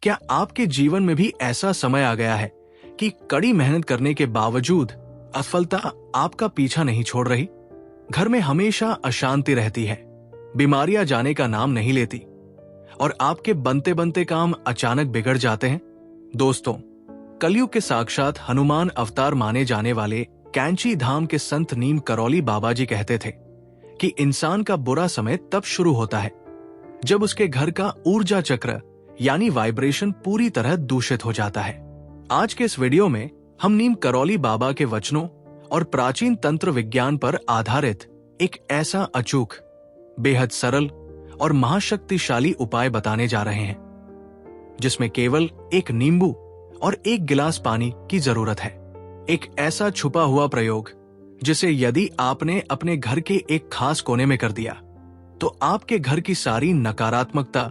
क्या आपके जीवन में भी ऐसा समय आ गया है कि कड़ी मेहनत करने के बावजूद असफलता आपका पीछा नहीं छोड़ रही? घर में हमेशा अशांति रहती है, बीमारियां जाने का नाम नहीं लेती और आपके बनते बनते काम अचानक बिगड़ जाते हैं। दोस्तों, कलयुग के साक्षात हनुमान अवतार माने जाने वाले कैंची धाम के संत नीम करौली बाबा जी कहते थे कि इंसान का बुरा समय तब शुरू होता है जब उसके घर का ऊर्जा चक्र यानी वाइब्रेशन पूरी तरह दूषित हो जाता है। आज के इस वीडियो में हम नीम करौली बाबा के वचनों और प्राचीन तंत्र विज्ञान पर आधारित एक ऐसा अचूक, बेहद सरल और महाशक्तिशाली उपाय बताने जा रहे हैं जिसमें केवल एक नींबू और एक गिलास पानी की जरूरत है। एक ऐसा छुपा हुआ प्रयोग जिसे यदि आपने अपने घर के एक खास कोने में कर दिया तो आपके घर की सारी नकारात्मकता,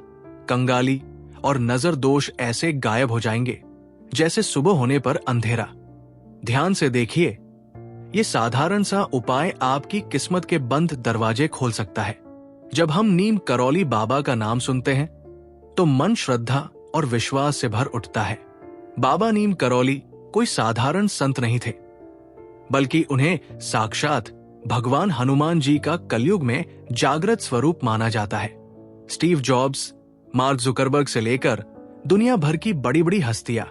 कंगाली और नजर दोष ऐसे गायब हो जाएंगे जैसे सुबह होने पर अंधेरा। ध्यान से देखिए, ये साधारण सा उपाय आपकी किस्मत के बंद दरवाजे खोल सकता है। जब हम नीम करौली बाबा का नाम सुनते हैं तो मन श्रद्धा और विश्वास से भर उठता है। बाबा नीम करौली कोई साधारण संत नहीं थे, बल्कि उन्हें साक्षात भगवान हनुमान जी का कलयुग में जागृत स्वरूप माना जाता है। स्टीव जॉब्स, मार्क जुकरबर्ग से लेकर दुनिया भर की बड़ी बड़ी हस्तियां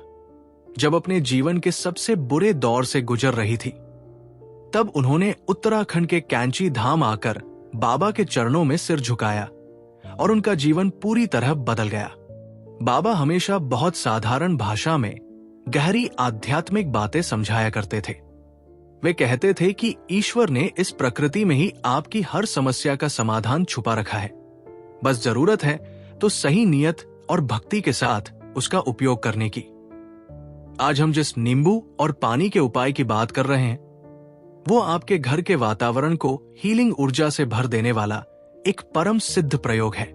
जब अपने जीवन के सबसे बुरे दौर से गुजर रही थी, तब उन्होंने उत्तराखंड के कैंची धाम आकर बाबा के चरणों में सिर झुकाया और उनका जीवन पूरी तरह बदल गया। बाबा हमेशा बहुत साधारण भाषा में गहरी आध्यात्मिक बातें समझाया करते थे। वे कहते थे कि ईश्वर ने इस प्रकृति में ही आपकी हर समस्या का समाधान छुपा रखा है, बस जरूरत है तो सही नियत और भक्ति के साथ उसका उपयोग करने की। आज हम जिस नींबू और पानी के उपाय की बात कर रहे हैं वो आपके घर के वातावरण को हीलिंग ऊर्जा से भर देने वाला एक परम सिद्ध प्रयोग है।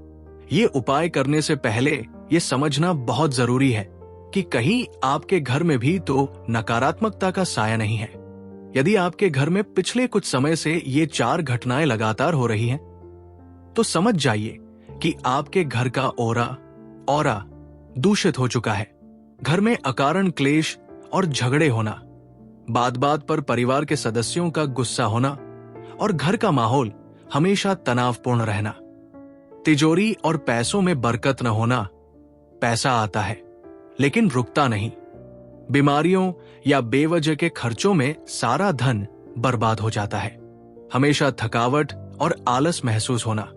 ये उपाय करने से पहले ये समझना बहुत जरूरी है कि कहीं आपके घर में भी तो नकारात्मकता का साया नहीं है। यदि आपके घर में पिछले कुछ समय से ये 4 घटनाएं लगातार हो रही हैं, तो समझ जाइए कि आपके घर का ऑरा दूषित हो चुका है। घर में अकारण क्लेश और झगड़े होना, बात बात पर परिवार के सदस्यों का गुस्सा होना और घर का माहौल हमेशा तनावपूर्ण रहना, तिजोरी और पैसों में बरकत न होना। पैसा आता है लेकिन रुकता नहीं। बीमारियों या बेवजह के खर्चों में सारा धन बर्बाद हो जाता है। हमेशा थकावट और आलस महसूस होना,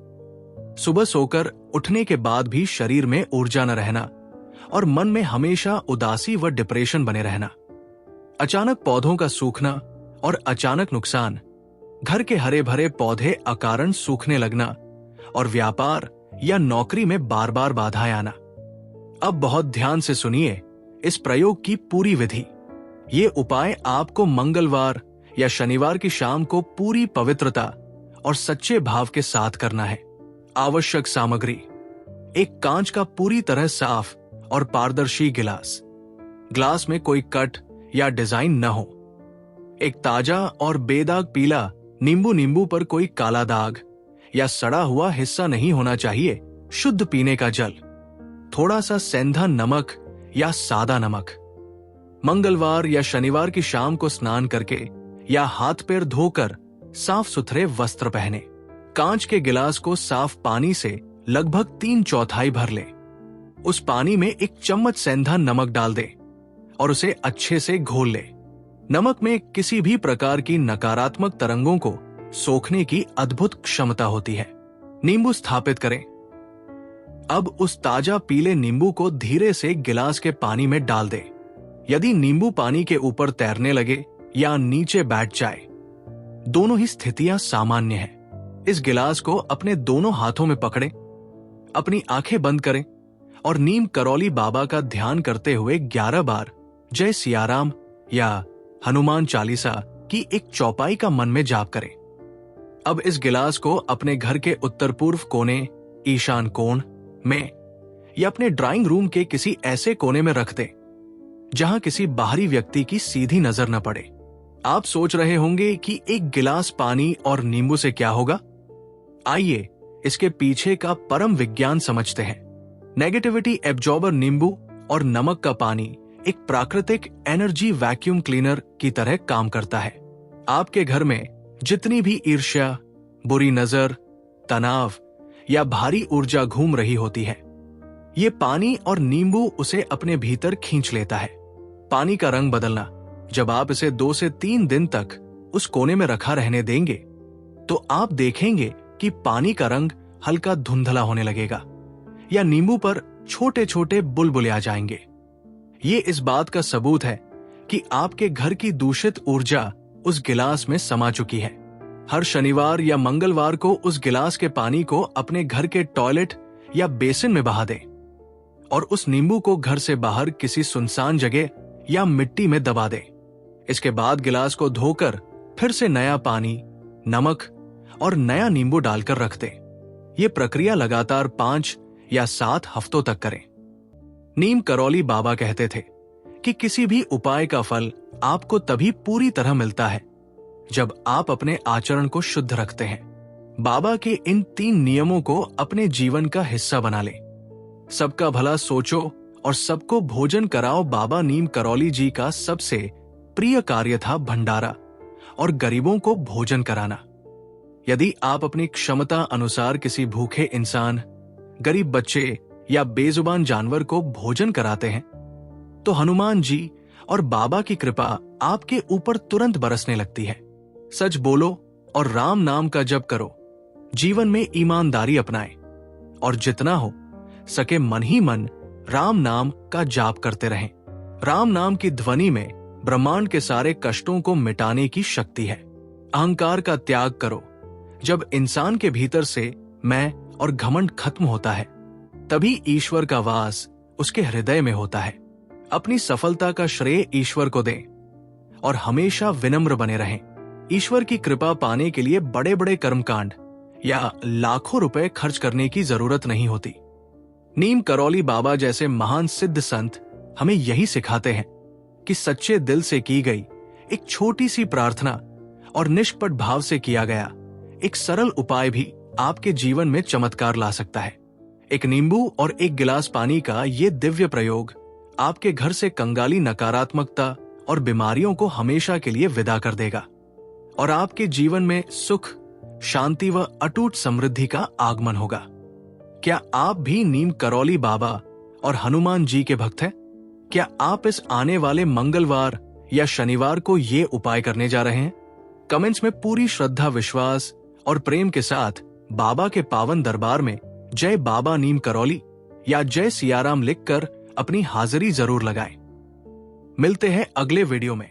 सुबह सोकर उठने के बाद भी शरीर में ऊर्जा न रहना और मन में हमेशा उदासी व डिप्रेशन बने रहना। अचानक पौधों का सूखना और अचानक नुकसान, घर के हरे भरे पौधे अकारण सूखने लगना और व्यापार या नौकरी में बार बार बाधाएं आना। अब बहुत ध्यान से सुनिए इस प्रयोग की पूरी विधि। ये उपाय आपको मंगलवार या शनिवार की शाम को पूरी पवित्रता और सच्चे भाव के साथ करना है। आवश्यक सामग्री: एक कांच का पूरी तरह साफ और पारदर्शी ग्लास में कोई कट या डिजाइन न हो, एक ताजा और बेदाग पीला नींबू पर कोई काला दाग या सड़ा हुआ हिस्सा नहीं होना चाहिए, शुद्ध पीने का जल, थोड़ा सा सेंधा नमक या सादा नमक। मंगलवार या शनिवार की शाम को स्नान करके या हाथ पैर धोकर साफ सुथरे वस्त्र पहने। कांच के गिलास को साफ पानी से लगभग 3/4 भर ले। उस पानी में 1 चम्मच सेंधा नमक डाल दे और उसे अच्छे से घोल ले। नमक में किसी भी प्रकार की नकारात्मक तरंगों को सोखने की अद्भुत क्षमता होती है। नींबू स्थापित करें। अब उस ताजा पीले नींबू को धीरे से गिलास के पानी में डाल दे। यदि नींबू पानी के ऊपर तैरने लगे या नीचे बैठ जाए, दोनों ही स्थितियां सामान्य हैं। इस गिलास को अपने दोनों हाथों में पकड़ें, अपनी आंखें बंद करें और नीम करौली बाबा का ध्यान करते हुए 11 बार जय सियाराम या हनुमान चालीसा की एक चौपाई का मन में जाप करें। अब इस गिलास को अपने घर के उत्तर पूर्व कोने, ईशान कोण में या अपने ड्राइंग रूम के किसी ऐसे कोने में रख दें जहां किसी बाहरी व्यक्ति की सीधी नजर न पड़े। आप सोच रहे होंगे कि एक गिलास पानी और नींबू से क्या होगा? आइए इसके पीछे का परम विज्ञान समझते हैं। नेगेटिविटी एब्जॉर्बर नींबू और नमक का पानी एक प्राकृतिक एनर्जी वैक्यूम क्लीनर की तरह काम करता है। आपके घर में जितनी भी ईर्ष्या, बुरी नजर, तनाव या भारी ऊर्जा घूम रही होती है, ये पानी और नींबू उसे अपने भीतर खींच लेता है। पानी का रंग बदलना, जब आप इसे 2 से 3 दिन तक उस कोने में रखा रहने देंगे तो आप देखेंगे कि पानी का रंग हल्का धुंधला होने लगेगा या नींबू पर छोटे छोटे बुलबुले आ जाएंगे। ये इस बात का सबूत है कि आपके घर की दूषित ऊर्जा उस गिलास में समा चुकी है। हर शनिवार या मंगलवार को उस गिलास के पानी को अपने घर के टॉयलेट या बेसिन में बहा दें और उस नींबू को घर से बाहर किसी सुनसान जगह या मिट्टी में दबा दें। इसके बाद गिलास को धोकर फिर से नया पानी, नमक और नया नींबू डालकर रख दें। यह प्रक्रिया लगातार 5 या 7 हफ्तों तक करें। नीम करौली बाबा कहते थे कि किसी भी उपाय का फल आपको तभी पूरी तरह मिलता है जब आप अपने आचरण को शुद्ध रखते हैं। बाबा के इन 3 नियमों को अपने जीवन का हिस्सा बना लें। सबका भला सोचो और सबको भोजन कराओ बाबा नीम करौली जी का सबसे प्रिय कार्य था भंडारा और गरीबों को भोजन कराना। यदि आप अपनी क्षमता अनुसार किसी भूखे इंसान, गरीब बच्चे या बेजुबान जानवर को भोजन कराते हैं तो हनुमान जी और बाबा की कृपा आपके ऊपर तुरंत बरसने लगती है। सच बोलो और राम नाम का जप करो। जीवन में ईमानदारी अपनाएं और जितना हो सके मन ही मन राम नाम का जाप करते रहें। राम नाम की ध्वनि में ब्रह्मांड के सारे कष्टों को मिटाने की शक्ति है। अहंकार का त्याग करो। जब इंसान के भीतर से मैं और घमंड खत्म होता है तभी ईश्वर का वास उसके हृदय में होता है। अपनी सफलता का श्रेय ईश्वर को दें और हमेशा विनम्र बने रहें। ईश्वर की कृपा पाने के लिए बड़े बड़े कर्मकांड या लाखों रुपए खर्च करने की जरूरत नहीं होती। नीम करौली बाबा जैसे महान सिद्ध संत हमें यही सिखाते हैं कि सच्चे दिल से की गई एक छोटी सी प्रार्थना और निष्पट भाव से किया गया एक सरल उपाय भी आपके जीवन में चमत्कार ला सकता है। एक नींबू और एक गिलास पानी का ये दिव्य प्रयोग आपके घर से कंगाली नकारात्मकता और बीमारियों को हमेशा के लिए विदा कर देगा और आपके जीवन में सुख, शांति व अटूट समृद्धि का आगमन होगा। क्या आप भी नीम करौली बाबा और हनुमान जी के भक्त हैं? क्या आप इस आने वाले मंगलवार या शनिवार को ये उपाय करने जा रहे हैं? कमेंट्स में पूरी श्रद्धा, विश्वास और प्रेम के साथ बाबा के पावन दरबार में जय बाबा नीम करौली या जय सियाराम लिखकर अपनी हाजिरी जरूर लगाएं। मिलते हैं अगले वीडियो में।